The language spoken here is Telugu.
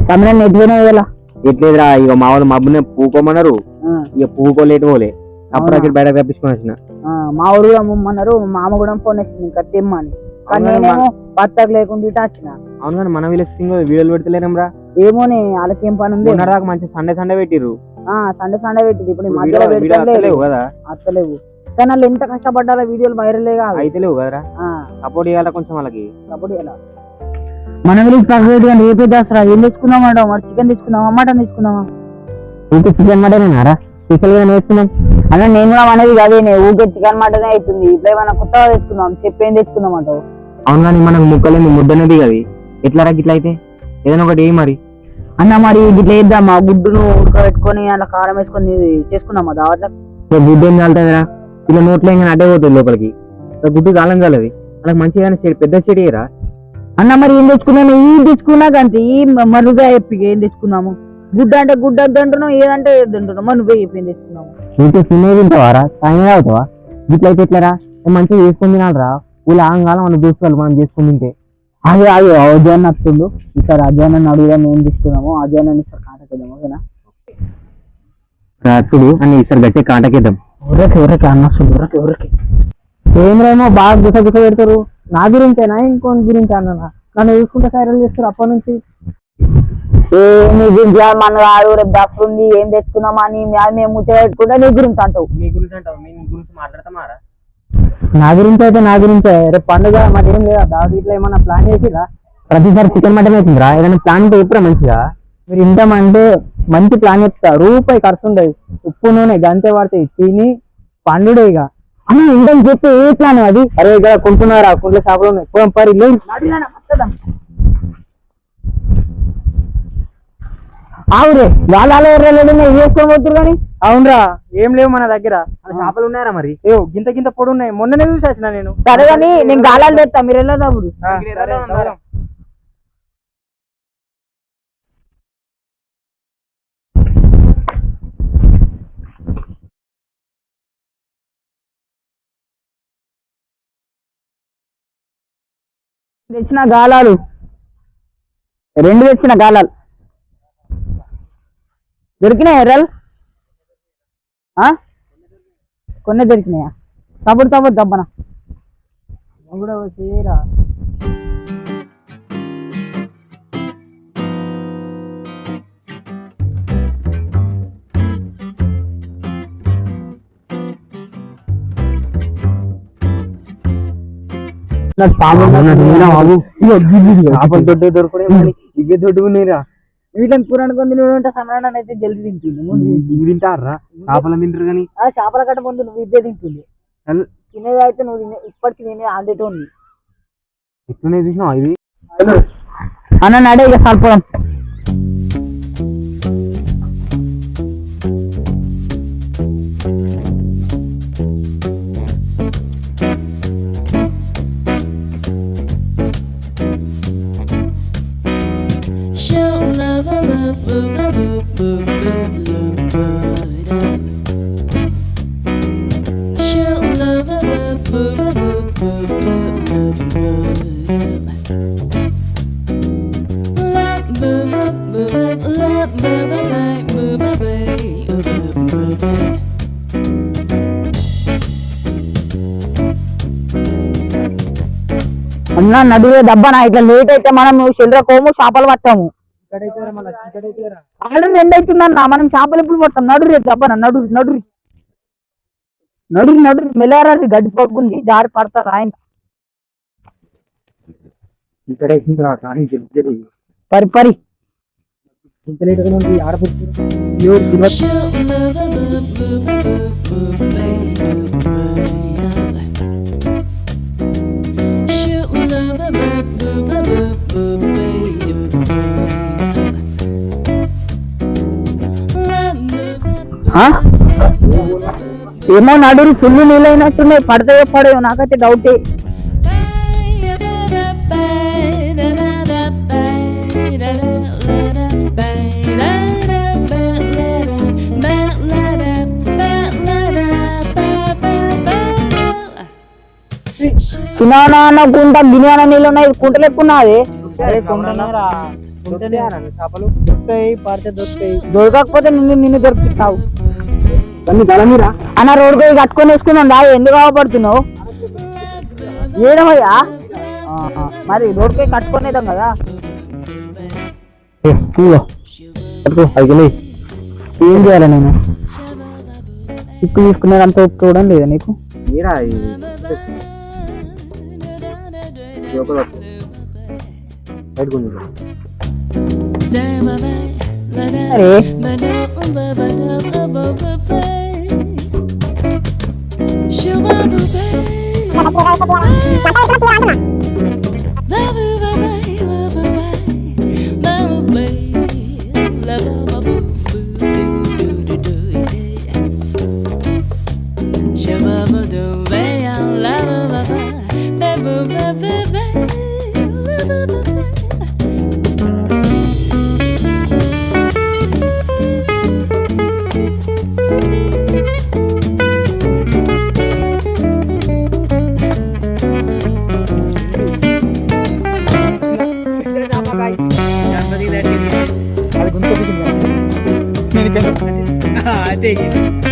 సమయం ఎట్లనే ఎట్లేదురా ఇక మా వాళ్ళు మబ్బునే పూకోమన్నారు, ఇక పూకోలేటు పోలే అప్పుడు బయట తెప్పించుకొని వచ్చిన. మా ఊరు కూడా అమ్మన్నారు, మా మామ కూడా ఫోన్ వేసింది ఇంకా తెమ్మని, కానీ నేనేమో బత్తకు లేకుండా ఇటు వచ్చిన. అవును కానీ మన వీళ్ళకి వీడియోలు పెడతలేరా? ఏమోనే వాళ్ళకి ఏం పని ఉంది. దాకా మంచి సండే సండే పెట్టిర్రు, సండే పెట్టింది. ఇప్పుడు మధ్యలో పెట్టలేవు కదా, అత్తలేవు. కానీ వాళ్ళు ఎంత కష్టపడ్డారో వీడియోలు వైరల్ అయితే లేవు కదరా. సపోర్ట్ చేయాలా కొంచెం, వాళ్ళకి సపోర్ట్ చేయాలా. మన వీళ్ళకి పక్కన రేపే దసరా ఏం తెచ్చుకుందామంట, మరి చికెన్ తీసుకుందామా మటన్ తీసుకుందామా? ఊకే చికెన్ మటనేనారా స్పెషల్ గా నేర్చుకున్నాం అన్న. నేను కూడా అనేది కాదే, ఊకే చికెన్ మటనే అవుతుంది. ఇప్పుడు ఏమైనా కొత్తగా తెచ్చుకుందాం, చెప్పేం తెచ్చుకుందాం అంటావు? అవును కానీ మనకు ముక్కలేని ముద్దనేది కదా, ఎట్లా రా గిట్ల అయితే ఏదైనా ఒకటి మరి అన్న. మరి ఇట్లా వేద్దామా, గుడ్డును ఉడకబెట్టుకొని అలా కారం వేసుకొని చేసుకుందామా దావట్ల? గుడ్డు ఏం కాలుతుందిరా, ఇలా నోట్లో ఇంకా అడ్డే పోతుంది లోపలికి, గుడ్డు కాలం కాలేదు. అలాగే మంచిగా పెద్ద చెడి రా అన్న. మరి ఏం తెచ్చుకున్నాను, ఈ తెచ్చుకున్నాక అంతే, ఈ మరుగా చెప్పి ఏం తెచ్చుకున్నాము? గుడ్డ అంటే గుడ్డ అంటున్నావు, ఏదంటే ఏది అంటున్నావు, మరి నువ్వే చెప్పి ఏం తెచ్చుకున్నాము? ఇంకే తినేది తింటావారా, సాయం అవుతావా? ఇట్లయితే ఎట్లరా, మంచిగా చేసుకుని తినాలరా. వీళ్ళు ఆంగాలం మన దోస్తులు మనం చేసుకుని తింటే. అదే అదే అజయాన్ని వస్తుండు. ఈసారి అజయాన్ని అడుగుదాం, ఏం తీసుకున్నాము అజయాన్ని ఈసారి కాంటాక్ట్ ఓకేనా? రాత్రుడు అని ఈసారి గట్టే కాంటాక్ట్ ఎవరికి అన్న వస్తుంది, ఎవరికి ఏమేమో బాగా గుస గుస పెడతారు. నా గురించేనా ఇంకోటి గురించి అన్న? నన్ను చూసుకుంటే సైరల్ చేస్తారు అప్పటి నుంచి. నీ గురించి మన వాడు రేపు దసరా ఉంది ఏం తెచ్చుకున్నామా అని మేము ముచ్చట పెట్టుకుంటే నీ గురించి అంటావు. మీ గురించి అంటావు, మీ గురించి మాట్లాడతామారా? నా గురించి అయితే నా గురించే. రేపు పండుగ మరి ఏం లేదా, దాదాపు ఇట్లా ఏమన్నా ప్లాన్ చేసిరా? ప్రతిసారి చికెన్ మటన్ అవుతుందిరా, ఏదైనా ప్లాన్ ఉంటే ఎప్పుడా మంచిగా? మీరు ఇంతమంటే మంచి ప్లాన్ చెప్తా, రూపాయి ఖర్చు ఉండదు, ఉప్పు నూనె గంతే పడతాయి, తిని పండుడే. ఇక అన్న ఇంటని చెప్పి ఏ ప్లాన్ అది? అరే ఇక్కడ కొంటున్నారా, కుంట్ల షాపులో ఉన్నాయి, పరి అవురే వాళ్ళ వేసుకోబోతురు. కానీ అవునరా, ఏం లేవు మన దగ్గర. చేపలు ఉన్నాయరా మరి? గింత గింత పొడి ఉన్నాయి, మొన్ననే చూసేసిన నేను. సరే కానీ నేను గాలాలు తెస్తా, మీరు వెళ్ళదా? తెచ్చిన గాలాలు 2 తెచ్చిన గాలాలు దొరికినాయి. ఎర్రలు కొన్ని దొరికినాయా? తప్పుడు దబ్బన కూడా చేయరా. దొడ్డు దొరకడే ఇవే దొడ్డు ఉన్నాయిరా. వీళ్ళని పురాణి ఉంటే సమరాన్ని అయితే జల్దీ తింటుంది. ఇవి తింటారా? చేపలు తింటారు కానీ చేపల కట్ట ముందు నువ్వు ఇవే తింటుంది. తినేది అయితే నువ్వు ఇప్పటికి తినే ఆల్రెడీ ఉంది. ఎట్లనే చూసినావు ఇది అన్న నడే ఇక సరిపోదాం. అన్నా నడువే దబ్బనా, ఇట్లా లేట్ అయితే మనం కోము చేపలు పట్టాము. ఆల్రెడీ 2 అవుతుందన్నా, మనం చేపలు ఎప్పుడు పడతాం? నడురే దబ్బనా, నడురి నడురి నడురి నడురి మెల్లారా, గడ్డి పడుకుంది జారి పడతారు ఆయన. పరి పరి ఏమో నడురు ఫుల్ నీళ్ళు అయినట్టున్నాయి, పడతాయో పడేయో నాకైతే డౌటే. చిన్న కుంట గిన్నె నీళ్ళు ఉన్నాయి, కుంటలు ఎక్కువ ఉన్నది. ఉంటేనే చేపలు దొరుకుతాయి, పడితే దొరుకుతాయి. దొరకకపోతే నిన్ను దొరికిస్తావు. అన్ని గలమీరా అన్న రోడ్డు పోయి కట్టుకొని వేసుకున్నాం దా, ఎందుకు అవపడుతున్నావు? ఏడమయ్యా మరి రోడ్డు పోయి కట్టుకొని వేద్దాం కదా. ఏం చేయాలి నేను? ఉప్పు తీసుకునేదంత ఉప్పు చూడడం లేదా నీకు? మీరా అరే అది గుంత నేను